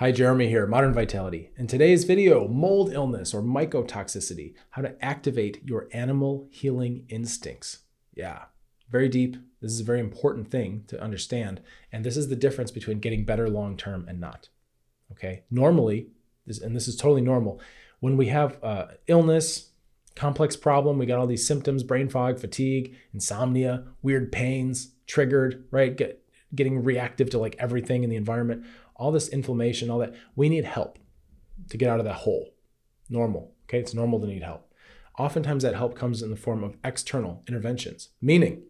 Hi, Jeremy here, Modern Vitality. In today's video, mold illness or mycotoxicity, how to activate your animal healing instincts. Yeah, very deep. This is a very important thing to understand. And this is the difference between getting better long-term and not. Okay, normally, and this is totally normal, when we have illness, complex problem, we got all these symptoms, brain fog, fatigue, insomnia, weird pains, triggered, right? Getting reactive to like everything in the environment, all this inflammation, all that. We need help to get out of that hole. Normal, okay? It's normal to need help. Oftentimes that help comes in the form of external interventions, meaning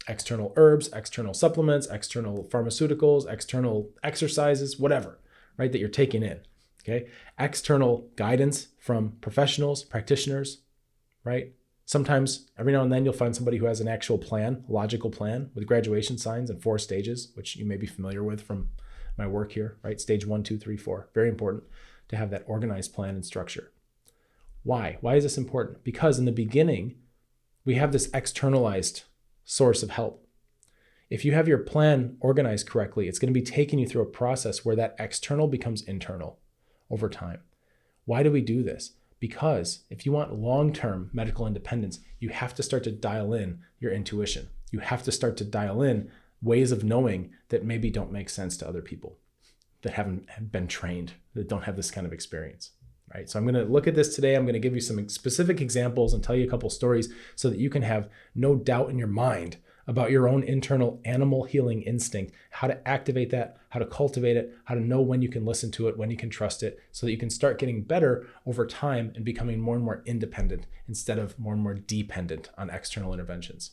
external herbs, external supplements, external pharmaceuticals, external exercises, whatever, right, that you're taking in, okay? External guidance from professionals, practitioners, right? Sometimes, every now and then, you'll find somebody who has an actual plan, a logical plan with graduation signs and 4 stages, which you may be familiar with from my work here, right? Stage 1, 2, 3, 4. Very important to have that organized plan and structure. Why? Why is this important? Because in the beginning, we have this externalized source of help. If you have your plan organized correctly, it's going to be taking you through a process where that external becomes internal over time. Why do we do this? Because if you want long-term medical independence, you have to start to dial in your intuition. You have to start to dial in ways of knowing that maybe don't make sense to other people that haven't been trained, that don't have this kind of experience, right? So I'm going to look at this today. I'm going to give you some specific examples and tell you a couple stories so that you can have no doubt in your mind about your own internal animal healing instinct, how to activate that, how to cultivate it, how to know when you can listen to it, when you can trust it, so that you can start getting better over time and becoming more and more independent instead of more and more dependent on external interventions.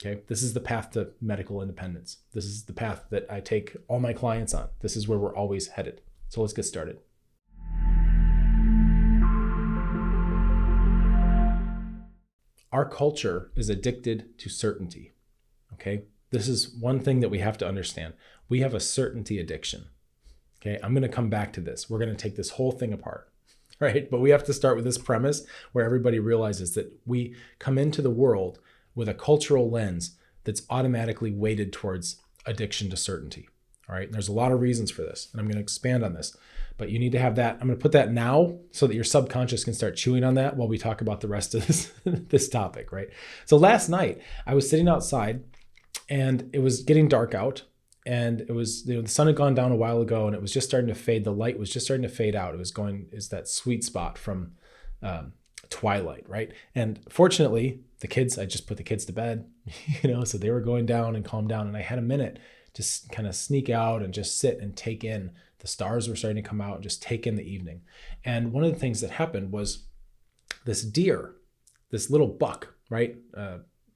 Okay, this is the path to medical independence. This is the path that I take all my clients on. This is where we're always headed. So let's get started. Our culture is addicted to certainty. Okay, this is one thing that we have to understand. We have a certainty addiction. Okay, I'm going to come back to this. We're going to take this whole thing apart, right? But we have to start with this premise where everybody realizes that we come into the world with a cultural lens that's automatically weighted towards addiction to certainty. All right, and there's a lot of reasons for this, and I'm going to expand on this. But you need to have that. I'm going to put that now so that your subconscious can start chewing on that while we talk about the rest of this topic, right? So last night I was sitting outside, and it was getting dark out, and it was, the sun had gone down a while ago, and it was just starting to fade. The light was just starting to fade out. It was is that sweet spot from twilight, right? And fortunately, I just put the kids to bed, so they were going down and calmed down, and I had a minute to kind of sneak out and just sit and take in. The stars were starting to come out and just take in the evening. And one of the things that happened was this deer, this little buck, right?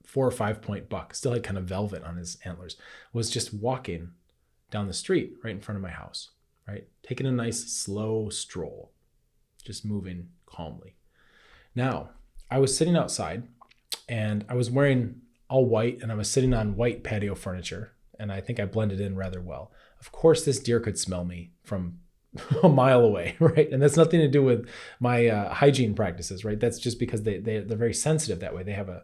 4 or 5 point buck, still had kind of velvet on his antlers, was just walking down the street right in front of my house, right? Taking a nice slow stroll, just moving calmly. Now, I was sitting outside and I was wearing all white and I was sitting on white patio furniture, and I think I blended in rather well. Of course, this deer could smell me from a mile away, right? And that's nothing to do with my hygiene practices, right? That's just because they're very sensitive that way. They have a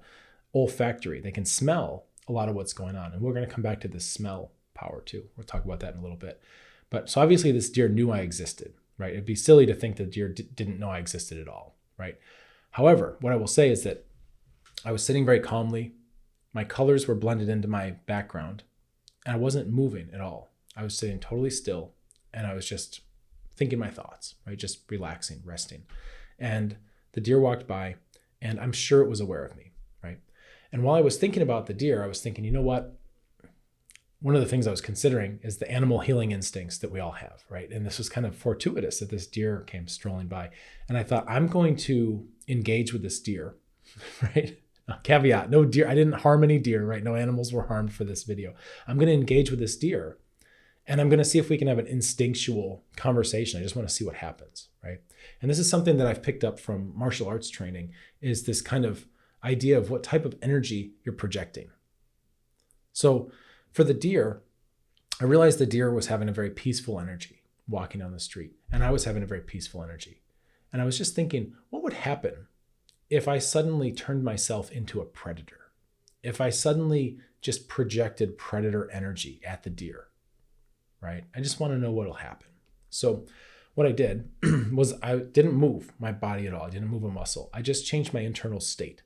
olfactory. They can smell a lot of what's going on. And we're going to come back to this smell power too. We'll talk about that in a little bit. But so obviously this deer knew I existed, right? It'd be silly to think the deer didn't know I existed at all, right? However, what I will say is that I was sitting very calmly. My colors were blended into my background, and I wasn't moving at all. I was sitting totally still, and I was just thinking my thoughts, right? Just relaxing, resting. And the deer walked by, and I'm sure it was aware of me, right? And while I was thinking about the deer, I was thinking, you know what? One of the things I was considering is the animal healing instincts that we all have, right? And this was kind of fortuitous that this deer came strolling by. And I thought, I'm going to engage with this deer, right? Caveat, no deer, I didn't harm any deer, right? No animals were harmed for this video. I'm going to engage with this deer, and I'm going to see if we can have an instinctual conversation. I just want to see what happens, right? And this is something that I've picked up from martial arts training, is this kind of idea of what type of energy you're projecting. So for the deer, I realized the deer was having a very peaceful energy walking down the street, and I was having a very peaceful energy. And I was just thinking, what would happen if I suddenly turned myself into a predator? If I suddenly just projected predator energy at the deer, right? I just want to know what'll happen. So what I did was I didn't move my body at all. I didn't move a muscle. I just changed my internal state.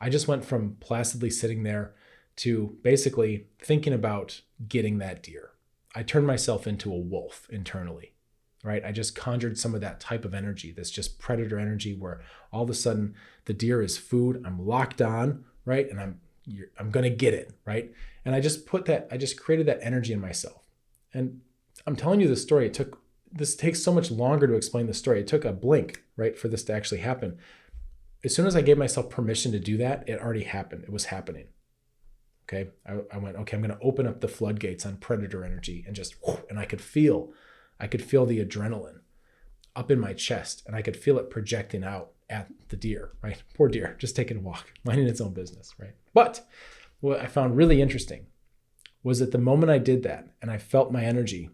I just went from placidly sitting there to basically thinking about getting that deer. I turned myself into a wolf internally, right? I just conjured some of that type of energy, that's just predator energy, where all of a sudden the deer is food. I'm locked on, right? And I'm going to get it, right? And I just created that energy in myself. And I'm telling you this story. This takes so much longer to explain the story. It took a blink, right, for this to actually happen. As soon as I gave myself permission to do that, it already happened. It was happening. Okay. I went, okay, I'm going to open up the floodgates on predator energy and I could feel the adrenaline up in my chest, and I could feel it projecting out at the deer, right? Poor deer, just taking a walk, minding its own business, right? But what I found really interesting was that the moment I did that and I felt my energy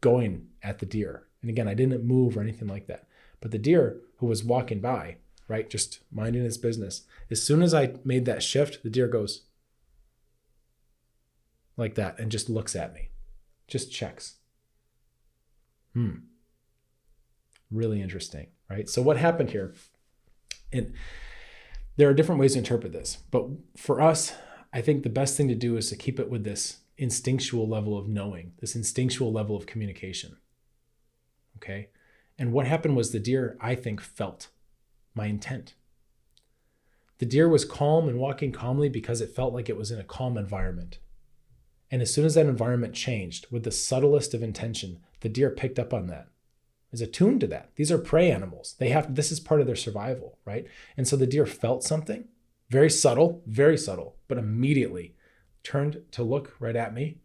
going at the deer, and again, I didn't move or anything like that, but the deer who was walking by, right, just minding its business, as soon as I made that shift, the deer goes like that and just looks at me, just checks. Really interesting, right? So what happened here? And there are different ways to interpret this, but for us, I think the best thing to do is to keep it with this instinctual level of knowing, this instinctual level of communication. Okay. And what happened was the deer, I think, felt my intent. The deer was calm and walking calmly because it felt like it was in a calm environment. And as soon as that environment changed with the subtlest of intention, the deer picked up on that, is attuned to that. These are prey animals. This is part of their survival, right? And so the deer felt something very subtle, but immediately turned to look right at me,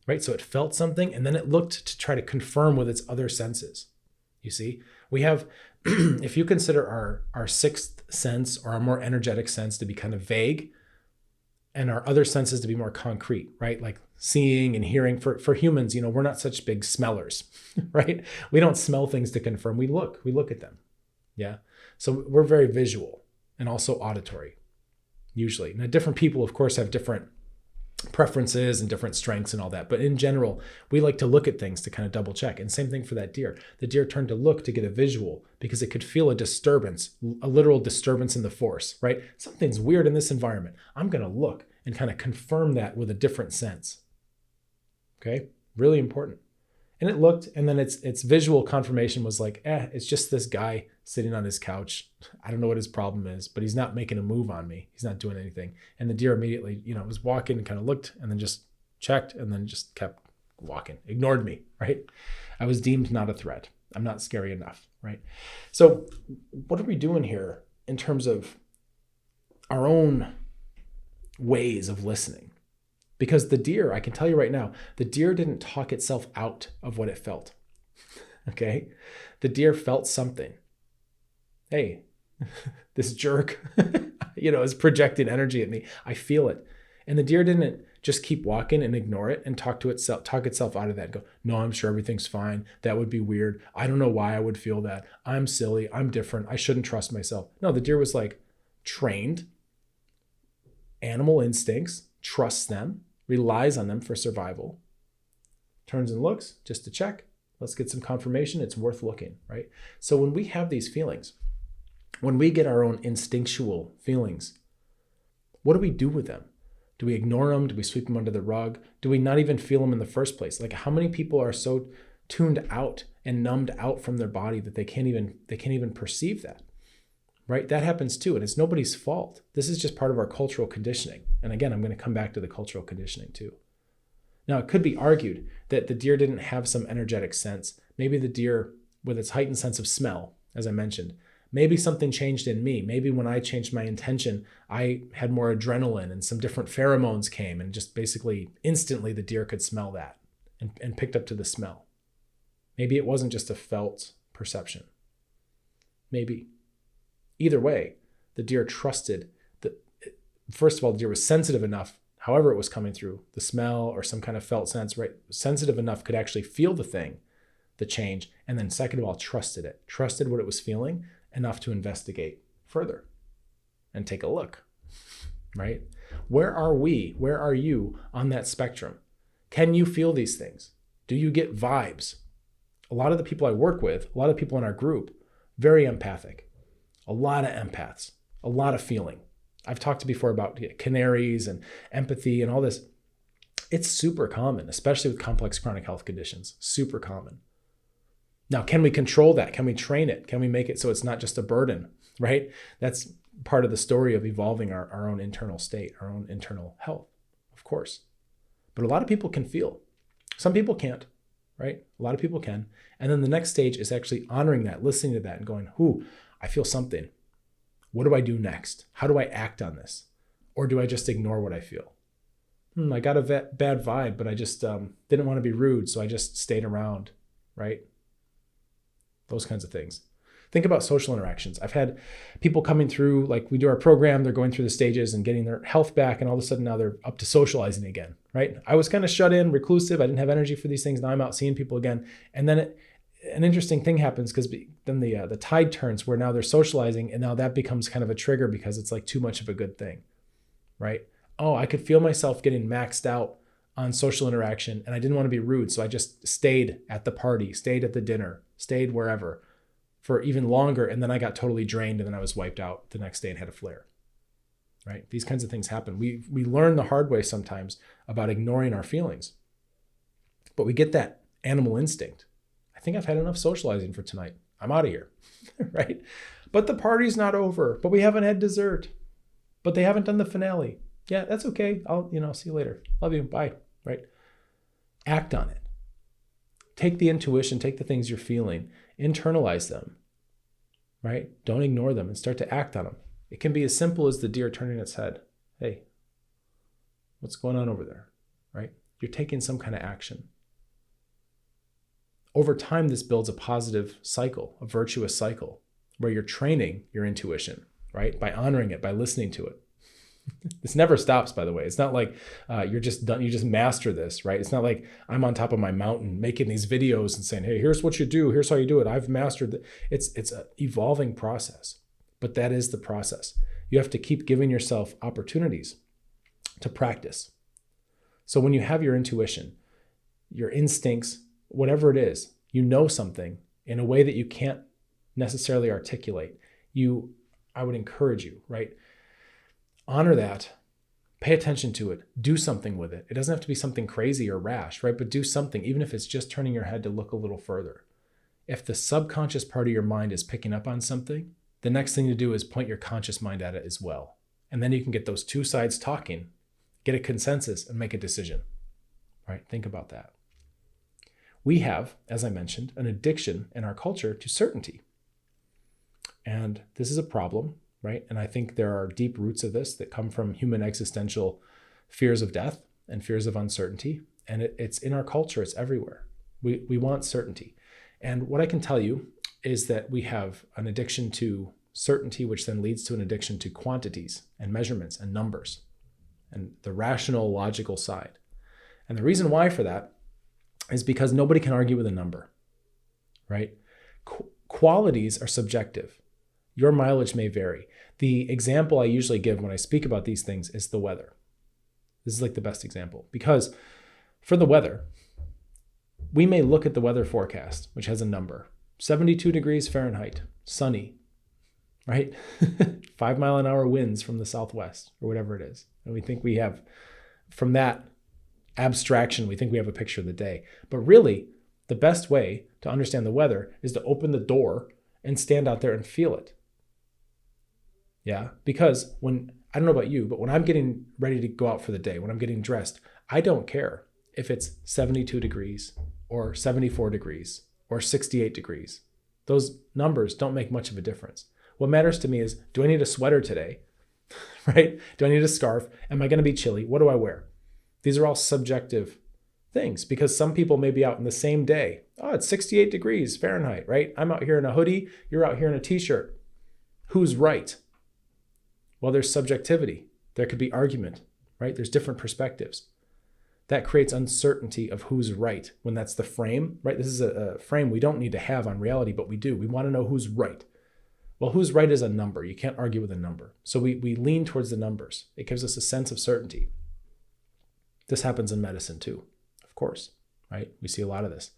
right? So it felt something, and then it looked to try to confirm with its other senses. You see, we have, if you consider our sixth sense or our more energetic sense to be kind of vague, and our other senses to be more concrete, right? Like seeing and hearing. For humans, we're not such big smellers, right? We don't smell things to confirm. We look at them. Yeah. So we're very visual and also auditory, usually. Now, different people, of course, have different preferences and different strengths and all that. But in general, we like to look at things to kind of double check. And same thing for that deer. The deer turned to look to get a visual because it could feel a disturbance, a literal disturbance in the force, right? Something's weird in this environment. I'm going to look and kind of confirm that with a different sense. Okay. Really important. And it looked, and then its visual confirmation was like, it's just this guy sitting on his couch. I don't know what his problem is, but he's not making a move on me. He's not doing anything. And the deer immediately, was walking and kind of looked and then just checked and then just kept walking, ignored me, right? I was deemed not a threat. I'm not scary enough, right? So what are we doing here in terms of our own ways of listening? Because the deer, I can tell you right now, the deer didn't talk itself out of what it felt. Okay? The deer felt something. Hey, this jerk, is projecting energy at me. I feel it. And the deer didn't just keep walking and ignore it and talk itself out of that and go, no, I'm sure everything's fine. That would be weird. I don't know why I would feel that. I'm silly. I'm different. I shouldn't trust myself. No, the deer was like trained, animal instincts, trusts them, relies on them for survival, turns and looks just to check. Let's get some confirmation. It's worth looking, right? So when we have these feelings, when we get our own instinctual feelings, what do we do with them? Do we ignore them? Do we sweep them under the rug? Do we not even feel them in the first place? Like, how many people are so tuned out and numbed out from their body that they can't even perceive that? Right? That happens too. And it's nobody's fault. This is just part of our cultural conditioning. And again, I'm going to come back to the cultural conditioning too. Now, it could be argued that the deer didn't have some energetic sense. Maybe the deer, with its heightened sense of smell, as I mentioned, maybe something changed in me. Maybe when I changed my intention, I had more adrenaline and some different pheromones came, and just basically instantly the deer could smell that and picked up to the smell. Maybe it wasn't just a felt perception. Maybe. Either way, the deer trusted that, first of all, the deer was sensitive enough, however it was coming through, the smell or some kind of felt sense, right? Sensitive enough, could actually feel the thing, the change. And then second of all, trusted what it was feeling enough to investigate further and take a look, right? Where are we? Where are you on that spectrum? Can you feel these things? Do you get vibes? A lot of the people I work with, a lot of people in our group, very empathic, a lot of empaths, a lot of feeling. I've talked before about canaries and empathy and all this. It's super common, especially with complex chronic health conditions, super common. Now, can we control that? Can we train it? Can we make it so it's not just a burden, right? That's part of the story of evolving our own internal state, our own internal health, of course. But a lot of people can feel. Some people can't, right? A lot of people can. And then the next stage is actually honoring that, listening to that and going, I feel something. What do I do next? How do I act on this? Or do I just ignore what I feel? I got a bad vibe, but I just didn't want to be rude, so I just stayed around, right? Those kinds of things. Think about social interactions. I've had people coming through, like we do our program, they're going through the stages and getting their health back, and all of a sudden now they're up to socializing again, right? I was kind of shut in, reclusive. I didn't have energy for these things. Now I'm out seeing people again. And then an interesting thing happens because then the tide turns where now they're socializing, and now that becomes kind of a trigger because it's like too much of a good thing, right? Oh, I could feel myself getting maxed out on social interaction, and I didn't want to be rude, so I just stayed at the party, stayed at the dinner, stayed wherever for even longer, and then I got totally drained, and then I was wiped out the next day and had a flare, right? These kinds of things happen. We learn the hard way sometimes about ignoring our feelings, but we get that animal instinct. I think I've had enough socializing for tonight. I'm out of here, right? But the party's not over, but we haven't had dessert, but they haven't done the finale. Yeah, that's okay. I'll, see you later. Love you. Bye. Right? Act on it. Take the intuition, take the things you're feeling, internalize them, right? Don't ignore them and start to act on them. It can be as simple as the deer turning its head. Hey, what's going on over there, right? You're taking some kind of action. Over time, this builds a positive cycle, a virtuous cycle, where you're training your intuition, right? By honoring it, by listening to it. This never stops, by the way. It's not like you're just done. You just master this, right? It's not like I'm on top of my mountain making these videos and saying, hey, here's what you do. Here's how you do it. I've mastered it. It's an evolving process, but that is the process. You have to keep giving yourself opportunities to practice. So when you have your intuition, your instincts, whatever it is, you know something in a way that you can't necessarily articulate. I would encourage you, right? Honor that, pay attention to it, do something with it. It doesn't have to be something crazy or rash, right? But do something, even if it's just turning your head to look a little further. If the subconscious part of your mind is picking up on something, the next thing to do is point your conscious mind at it as well. And then you can get those two sides talking, get a consensus, and make a decision, right? Think about that. We have, as I mentioned, an addiction in our culture to certainty. And this is a problem, right? And I think there are deep roots of this that come from human existential fears of death and fears of uncertainty. And it's in our culture, it's everywhere. We want certainty. And what I can tell you is that we have an addiction to certainty, which then leads to an addiction to quantities and measurements and numbers and the rational, logical side. And the reason why for that is because nobody can argue with a number, right? Qualities are subjective. Your mileage may vary. The example I usually give when I speak about these things is the weather. This is like the best example because for the weather, we may look at the weather forecast, which has a number, 72 degrees Fahrenheit, sunny, right? 5 mile an hour winds from the southwest or whatever it is. And we think we have, from that abstraction, we think we have a picture of the day. But really, the best way to understand the weather is to open the door and stand out there and feel it. Yeah, because I don't know about you, but when I'm getting ready to go out for the day, when I'm getting dressed, I don't care if it's 72 degrees or 74 degrees or 68 degrees. Those numbers don't make much of a difference. What matters to me is, do I need a sweater today? Right? Do I need a scarf? Am I going to be chilly? What do I wear? These are all subjective things because some people may be out in the same day. Oh, it's 68 degrees Fahrenheit, right? I'm out here in a hoodie. You're out here in a t-shirt. Who's right? Well, there's subjectivity. There could be argument, right? There's different perspectives. That creates uncertainty of who's right when that's the frame, right? This is a frame we don't need to have on reality, but we do. We want to know who's right. Well, who's right is a number. You can't argue with a number. So we lean towards the numbers. It gives us a sense of certainty. This happens in medicine too, of course, right? We see a lot of this.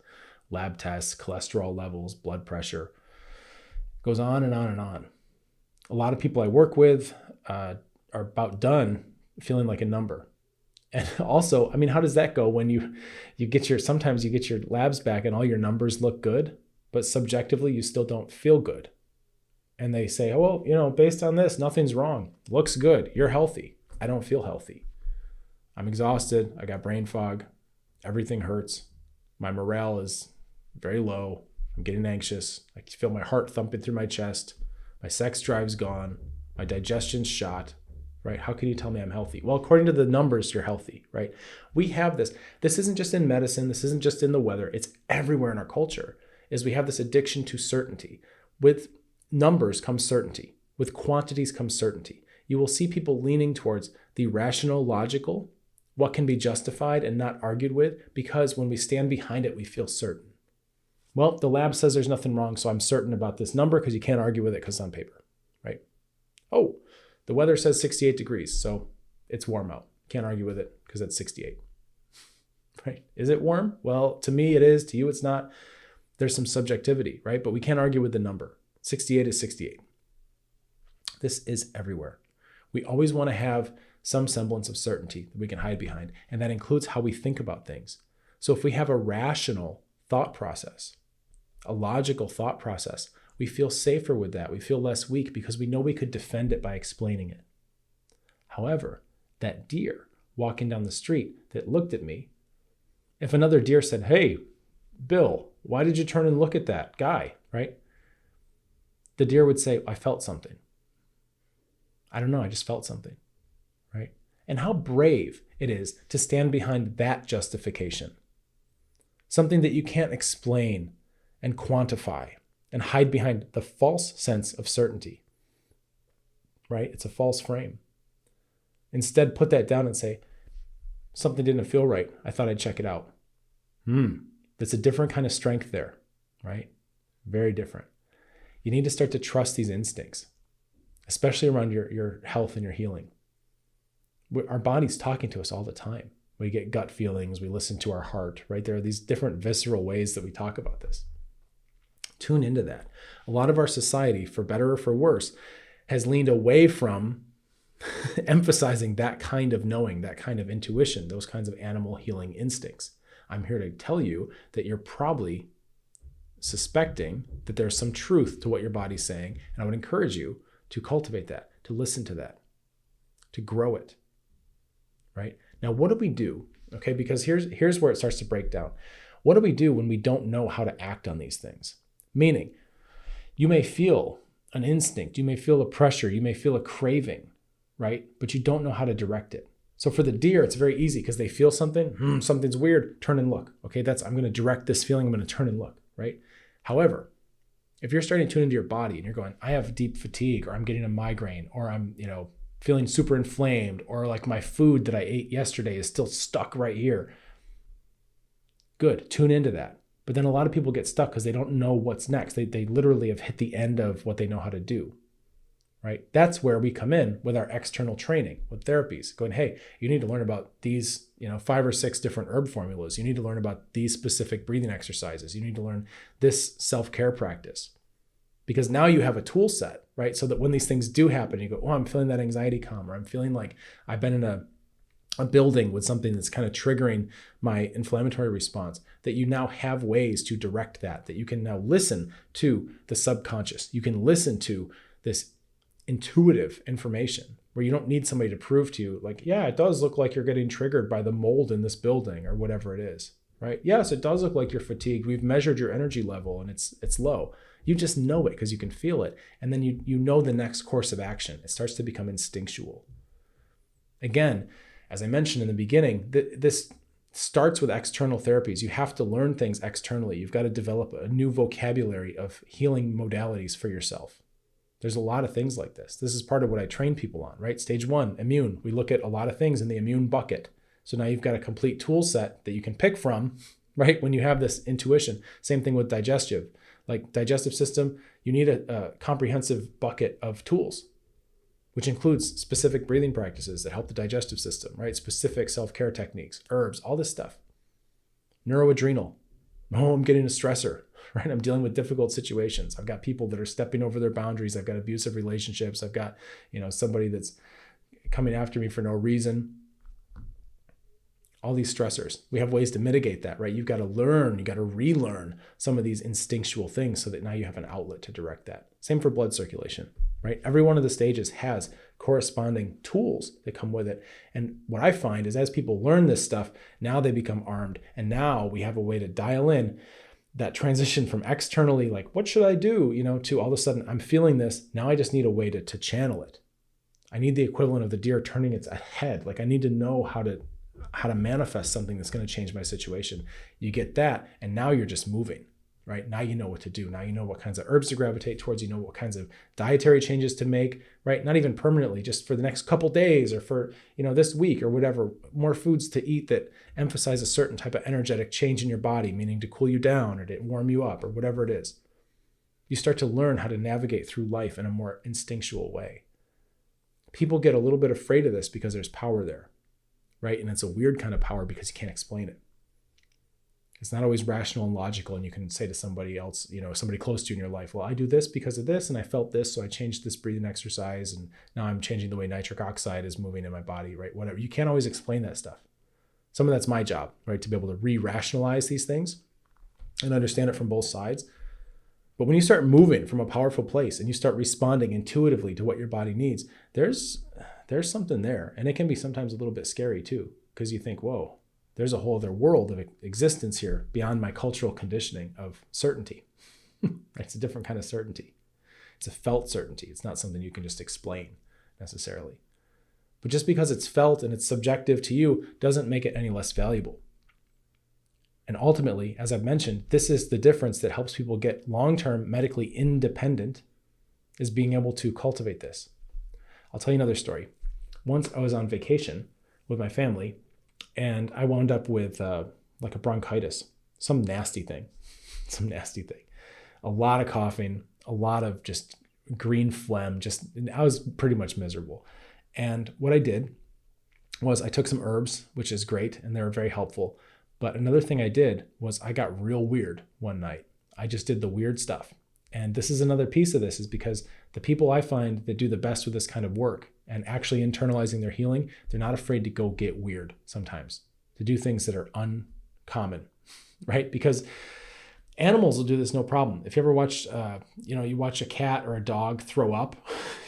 lab tests, cholesterol levels, blood pressure. It goes on and on and on. A lot of people I work with are about done feeling like a number. And also, I mean, how does that go when you get sometimes you get your labs back and all your numbers look good, but subjectively you still don't feel good. And they say, oh, well, based on this, nothing's wrong. Looks good. You're healthy. I don't feel healthy. I'm exhausted. I got brain fog. Everything hurts. My morale is very low. I'm getting anxious. I feel my heart thumping through my chest. My sex drive's gone. My digestion's shot. Right? How can you tell me I'm healthy? Well, according to the numbers, you're healthy, right? We have this. This isn't just in medicine. This isn't just in the weather. It's everywhere in our culture, is we have this addiction to certainty. With numbers comes certainty. With quantities comes certainty. You will see people leaning towards the rational, logical, what can be justified and not argued with, because when we stand behind it, we feel certain. Well, the lab says there's nothing wrong, so I'm certain about this number because you can't argue with it because it's on paper, right? Oh, the weather says 68 degrees, so it's warm out. Can't argue with it because it's 68, right? Is it warm? Well, to me it is. To you it's not. There's some subjectivity, right? But we can't argue with the number. 68 is 68. This is everywhere. We always want to have some semblance of certainty that we can hide behind, and that includes how we think about things. So if we have a rational thought process, a logical thought process, we feel safer with that. We feel less weak because we know we could defend it by explaining it. However, that deer walking down the street that looked at me, if another deer said, hey, Bill, why did you turn and look at that guy, right? The deer would say, I felt something. I don't know, I just felt something, right? And how brave it is to stand behind that justification. Something that you can't explain and quantify and hide behind the false sense of certainty, right? It's a false frame. Instead, put that down and say, something didn't feel right. I thought I'd check it out. That's a different kind of strength there, right? Very different. You need to start to trust these instincts, especially around your health and your healing. Our body's talking to us all the time. We get gut feelings, we listen to our heart, right? There are these different visceral ways that we talk about this. Tune into that. A lot of our society, for better or for worse, has leaned away from emphasizing that kind of knowing, that kind of intuition, those kinds of animal healing instincts. I'm here to tell you that you're probably suspecting that there's some truth to what your body's saying, and I would encourage you to cultivate that, to listen to that, to grow it, right? Now, what do we do? Okay, because here's where it starts to break down. What do we do when we don't know how to act on these things? Meaning, you may feel an instinct, you may feel a pressure, you may feel a craving, right? But you don't know how to direct it. So for the deer, it's very easy because they feel something, something's weird, turn and look. Okay, I'm going to direct this feeling, I'm going to turn and look, right? However, if you're starting to tune into your body and you're going, I have deep fatigue, or I'm getting a migraine, or I'm, feeling super inflamed, or like my food that I ate yesterday is still stuck right here. Good, tune into that. But then a lot of people get stuck because they don't know what's next. They literally have hit the end of what they know how to do, right? That's where we come in with our external training, with therapies, going, hey, you need to learn about these, 5 or 6 different herb formulas. You need to learn about these specific breathing exercises. You need to learn this self-care practice. Because now you have a tool set, right? So that when these things do happen, you go, oh, I'm feeling that anxiety come, or I'm feeling like I've been in a building with something that's kind of triggering my inflammatory response, that you now have ways to direct that you can now listen to the subconscious. You can listen to this intuitive information where you don't need somebody to prove to you, like, yeah, it does look like you're getting triggered by the mold in this building or whatever it is, right? Yes, it does look like you're fatigued. We've measured your energy level and it's low. You just know it because you can feel it. And then you know the next course of action. It starts to become instinctual. Again, as I mentioned in the beginning, this starts with external therapies. You have to learn things externally. You've got to develop a new vocabulary of healing modalities for yourself. There's a lot of things like this. This is part of what I train people on, right? Stage 1, immune. We look at a lot of things in the immune bucket. So now you've got a complete tool set that you can pick from, right? When you have this intuition. Same thing with digestive. Like digestive system, you need a comprehensive bucket of tools, which includes specific breathing practices that help the digestive system, right? Specific self-care techniques, herbs, all this stuff. Neuroadrenal, Oh, I'm getting a stressor, right? I'm dealing with difficult situations. I've got people that are stepping over their boundaries. I've got abusive relationships. I've got, somebody that's coming after me for no reason. All these stressors. We have ways to mitigate that, right? You've got to learn, you got to relearn some of these instinctual things so that now you have an outlet to direct that. Same for blood circulation, right? Every one of the stages has corresponding tools that come with it. And what I find is as people learn this stuff, now they become armed. And now we have a way to dial in that transition from externally, like, what should I do? To all of a sudden, I'm feeling this. Now I just need a way to channel it. I need the equivalent of the deer turning its head. Like I need to know how to manifest something that's going to change my situation. You get that, and now you're just moving, right? Now you know what to do. Now you know what kinds of herbs to gravitate towards. You know what kinds of dietary changes to make, right? Not even permanently, just for the next couple days or for, this week or whatever, more foods to eat that emphasize a certain type of energetic change in your body, meaning to cool you down or to warm you up or whatever it is. You start to learn how to navigate through life in a more instinctual way. People get a little bit afraid of this because there's power there. Right? And it's a weird kind of power because you can't explain it. It's not always rational and logical. And you can say to somebody else, somebody close to you in your life, well, I do this because of this, and I felt this, so I changed this breathing exercise, and now I'm changing the way nitric oxide is moving in my body, right? Whatever. You can't always explain that stuff. Some of that's my job, right? To be able to re-rationalize these things and understand it from both sides. But when you start moving from a powerful place and you start responding intuitively to what your body needs, there's something there. And it can be sometimes a little bit scary too, because you think, whoa, there's a whole other world of existence here beyond my cultural conditioning of certainty. It's a different kind of certainty. It's a felt certainty. It's not something you can just explain necessarily. But just because it's felt and it's subjective to you doesn't make it any less valuable. And ultimately, as I've mentioned, this is the difference that helps people get long-term medically independent, is being able to cultivate this. I'll tell you another story. Once I was on vacation with my family and I wound up with like a bronchitis, some nasty thing. A lot of coughing, a lot of just green phlegm. I was pretty much miserable. And what I did was I took some herbs, which is great, and they were very helpful. But another thing I did was I got real weird one night. I just did the weird stuff. And this is another piece of this, is because the people I find that do the best with this kind of work and actually internalizing their healing, they're not afraid to go get weird sometimes, to do things that are uncommon, right? Because animals will do this no problem. If you ever watch, you watch a cat or a dog throw up,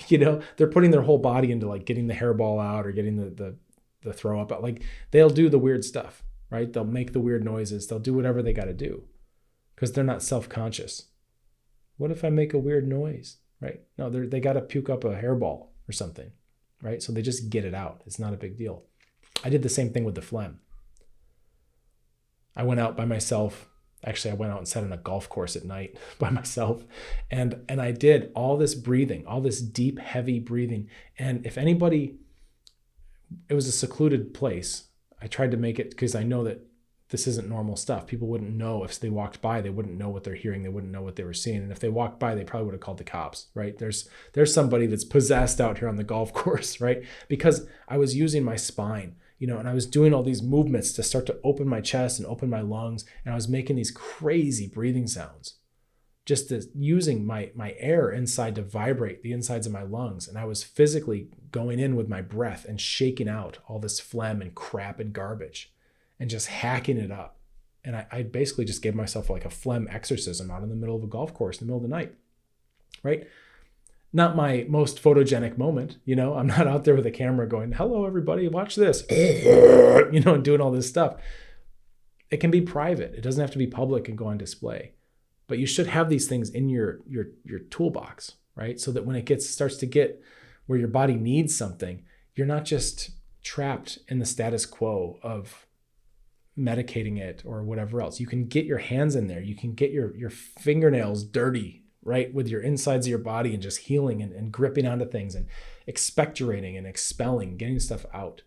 they're putting their whole body into like getting the hairball out or getting the throw up out. Like they'll do the weird stuff, right? They'll make the weird noises. They'll do whatever they got to do because they're not self-conscious. What if I make a weird noise, right? No, they got to puke up a hairball or something, right? So they just get it out. It's not a big deal. I did the same thing with the phlegm. I went out by myself. Actually, I went out and sat on a golf course at night by myself. And I did all this breathing, all this deep, heavy breathing. And if anybody, it was a secluded place. I tried to make it because I know that this isn't normal stuff. People wouldn't know if they walked by, they wouldn't know what they're hearing. They wouldn't know what they were seeing. And if they walked by, they probably would have called the cops, right? There's somebody that's possessed out here on the golf course, right? Because I was using my spine, and I was doing all these movements to start to open my chest and open my lungs. And I was making these crazy breathing sounds, just using my air inside to vibrate the insides of my lungs. And I was physically going in with my breath and shaking out all this phlegm and crap and garbage and just hacking it up. And I basically just gave myself like a phlegm exorcism out in the middle of a golf course in the middle of the night, right? Not my most photogenic moment, I'm not out there with a camera going, hello, everybody, watch this, and doing all this stuff. It can be private. It doesn't have to be public and go on display. But you should have these things in your toolbox, right? So that when it starts to get where your body needs something, you're not just trapped in the status quo of medicating it or whatever else. You can get your hands in there. You can get your fingernails dirty, right? With your insides of your body and just healing and gripping onto things and expectorating and expelling, getting stuff out,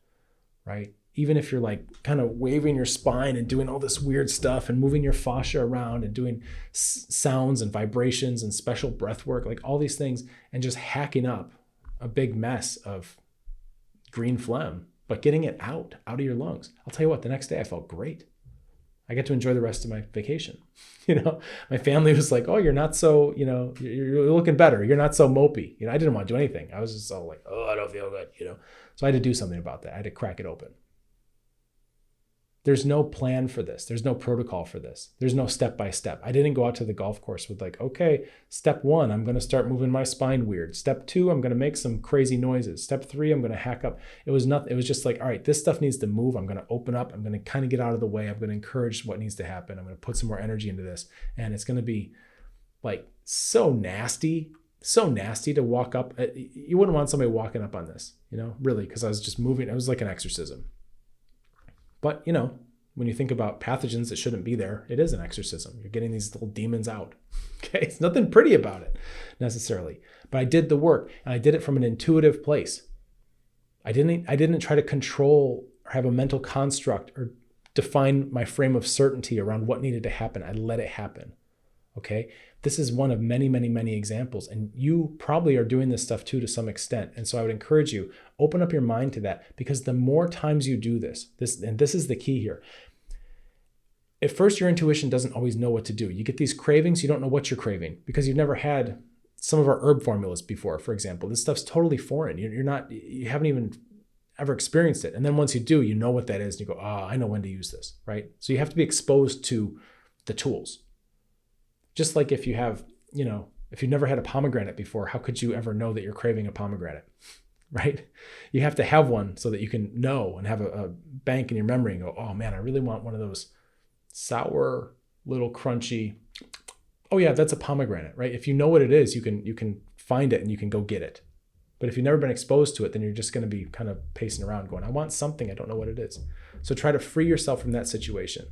right? Even if you're like kind of waving your spine and doing all this weird stuff and moving your fascia around and doing sounds and vibrations and special breath work, like all these things, and just hacking up a big mess of green phlegm, but getting it out of your lungs. I'll tell you what, the next day I felt great. I get to enjoy the rest of my vacation. My family was like, oh, you're not so, you're looking better. You're not so mopey. I didn't want to do anything. I was just all like, oh, I don't feel good, So I had to do something about that. I had to crack it open. There's no plan for this. There's no protocol for this. There's no step-by-step. I didn't go out to the golf course with like, okay, step 1, I'm going to start moving my spine weird. Step 2, I'm going to make some crazy noises. Step 3, I'm going to hack up. It was nothing. It was just like, all right, this stuff needs to move. I'm going to open up. I'm going to kind of get out of the way. I'm going to encourage what needs to happen. I'm going to put some more energy into this. And it's going to be like so nasty to walk up. You wouldn't want somebody walking up on this, really, because I was just moving. It was like an exorcism. But, when you think about pathogens that shouldn't be there, it is an exorcism. You're getting these little demons out. Okay, it's nothing pretty about it necessarily. But I did the work, and I did it from an intuitive place. I didn't try to control or have a mental construct or define my frame of certainty around what needed to happen. I let it happen. Okay, this is one of many, many, many examples. And you probably are doing this stuff too to some extent. And so I would encourage you, open up your mind to that, because the more times you do this, and this is the key here. At first, your intuition doesn't always know what to do. You get these cravings, you don't know what you're craving because you've never had some of our herb formulas before, for example. This stuff's totally foreign. You haven't even ever experienced it. And then once you do, you know what that is. And you go, I know when to use this, right? So you have to be exposed to the tools. Just like if you have, if you've never had a pomegranate before, how could you ever know that you're craving a pomegranate, right? You have to have one so that you can know and have a bank in your memory and go, oh man, I really want one of those sour, little crunchy. Oh yeah, that's a pomegranate, right? If you know what it is, you can find it and you can go get it. But if you've never been exposed to it, then you're just going to be kind of pacing around going, I want something, I don't know what it is. So try to free yourself from that situation,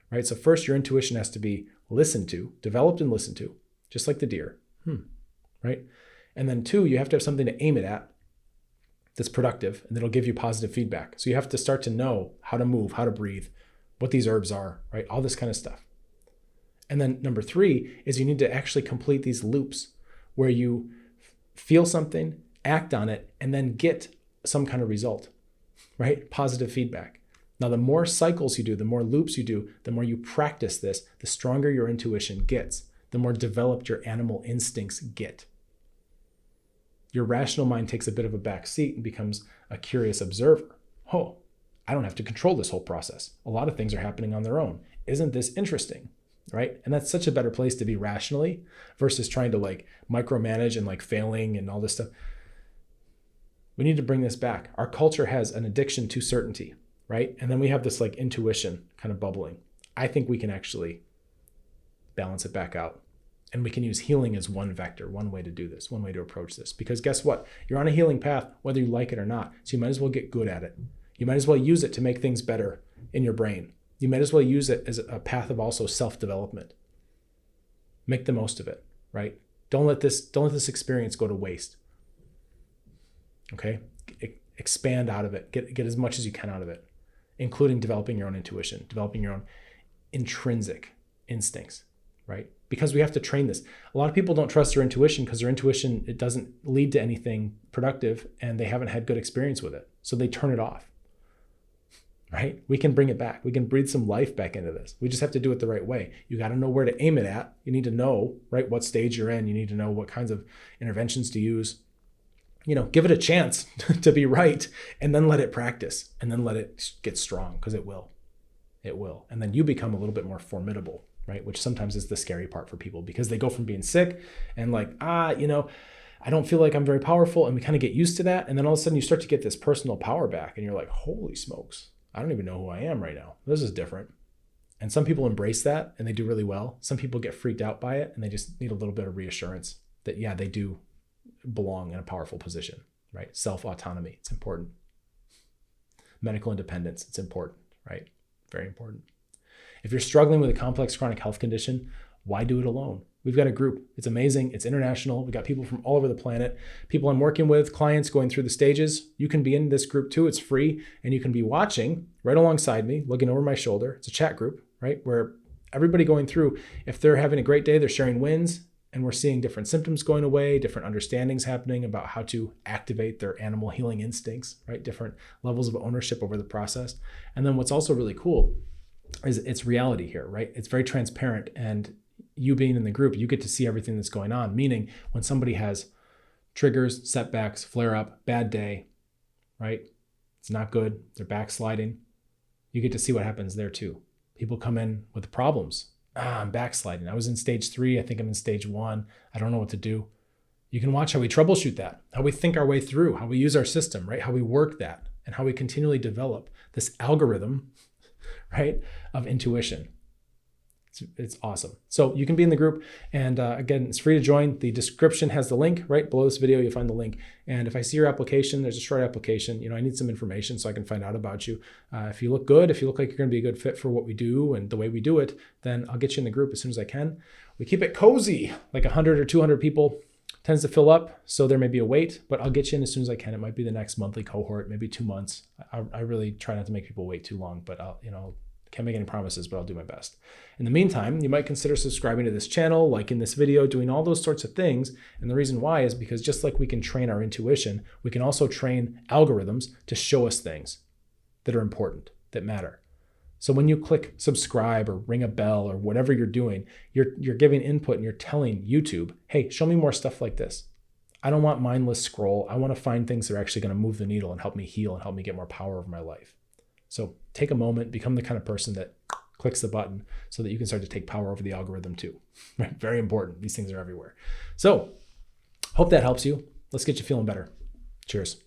right? So first, your intuition has to be listened to, developed and listened to, just like the deer, right? And then 2, you have to have something to aim it at that's productive and that'll give you positive feedback. So you have to start to know how to move, how to breathe, what these herbs are, right? All this kind of stuff. And then number 3 is you need to actually complete these loops where you feel something, act on it, and then get some kind of result, right? Positive feedback. Now, the more cycles you do, the more loops you do, the more you practice this, the stronger your intuition gets, the more developed your animal instincts get. Your rational mind takes a bit of a back seat and becomes a curious observer. Oh, I don't have to control this whole process. A lot of things are happening on their own. Isn't this interesting? Right? And that's such a better place to be rationally versus trying to like micromanage and like failing and all this stuff. We need to bring this back. Our culture has an addiction to certainty, right? And then we have this like intuition kind of bubbling. I think we can actually balance it back out. And we can use healing as one vector, one way to do this, one way to approach this. Because guess what? You're on a healing path, whether you like it or not. So you might as well get good at it. You might as well use it to make things better in your brain. You might as well use it as a path of also self-development. Make the most of it, right? Don't let this experience go to waste. Okay? Expand out of it. Get as much as you can out of it, including developing your own intuition, developing your own intrinsic instincts, right? Because we have to train this. A lot of people don't trust their intuition because their intuition, it doesn't lead to anything productive and they haven't had good experience with it. So they turn it off. Right? We can bring it back. We can breathe some life back into this. We just have to do it the right way. You got to know where to aim it at. You need to know, right, what stage you're in. You need to know what kinds of interventions to use. Give it a chance to be right, and then let it practice, and then let it get strong, because it will. It will. And then you become a little bit more formidable, right? Which sometimes is the scary part for people, because they go from being sick and like, I don't feel like I'm very powerful, and we kind of get used to that. And then all of a sudden you start to get this personal power back, and you're like, holy smokes. I don't even know who I am right now. This is different. And some people embrace that and they do really well. Some people get freaked out by it and they just need a little bit of reassurance that, yeah, they do belong in a powerful position, right? Self-autonomy, it's important. Medical independence, it's important, right? Very important. If you're struggling with a complex chronic health condition, why do it alone? We've got a group. It's amazing. It's international. We've got people from all over the planet, people I'm working with, clients going through the stages. You can be in this group too. It's free. And you can be watching right alongside me, looking over my shoulder. It's a chat group, right? Where everybody going through, if they're having a great day, they're sharing wins, and we're seeing different symptoms going away, different understandings happening about how to activate their animal healing instincts, right? Different levels of ownership over the process. And then what's also really cool is it's reality here, right? It's very transparent, and you being in the group, you get to see everything that's going on. Meaning when somebody has triggers, setbacks, flare up, bad day, right? It's not good. They're backsliding. You get to see what happens there too. People come in with problems. I'm backsliding. I was in stage 3. I think I'm in stage 1. I don't know what to do. You can watch how we troubleshoot that, how we think our way through, how we use our system, right? How we work that, and how we continually develop this algorithm, right, of intuition. It's awesome. So you can be in the group, and again, it's free to join. The description has the link right below this video. You'll find the link. And if I see your application, there's a short application. I need some information so I can find out about you. If you look good, if you look like you're going to be a good fit for what we do and the way we do it, then I'll get you in the group as soon as I can. We keep it cozy, like 100 or 200 people. Tends to fill up, so there may be a wait, but I'll get you in as soon as I can. It might be the next monthly cohort, maybe 2 months. I really try not to make people wait too long, but can't make any promises, but I'll do my best. In the meantime, you might consider subscribing to this channel, liking this video, doing all those sorts of things. And the reason why is because just like we can train our intuition, we can also train algorithms to show us things that are important, that matter. So when you click subscribe or ring a bell or whatever you're doing, you're giving input and you're telling YouTube, hey, show me more stuff like this. I don't want mindless scroll. I want to find things that are actually going to move the needle and help me heal and help me get more power over my life. So take a moment, become the kind of person that clicks the button so that you can start to take power over the algorithm too. Very important. These things are everywhere. So hope that helps you. Let's get you feeling better. Cheers.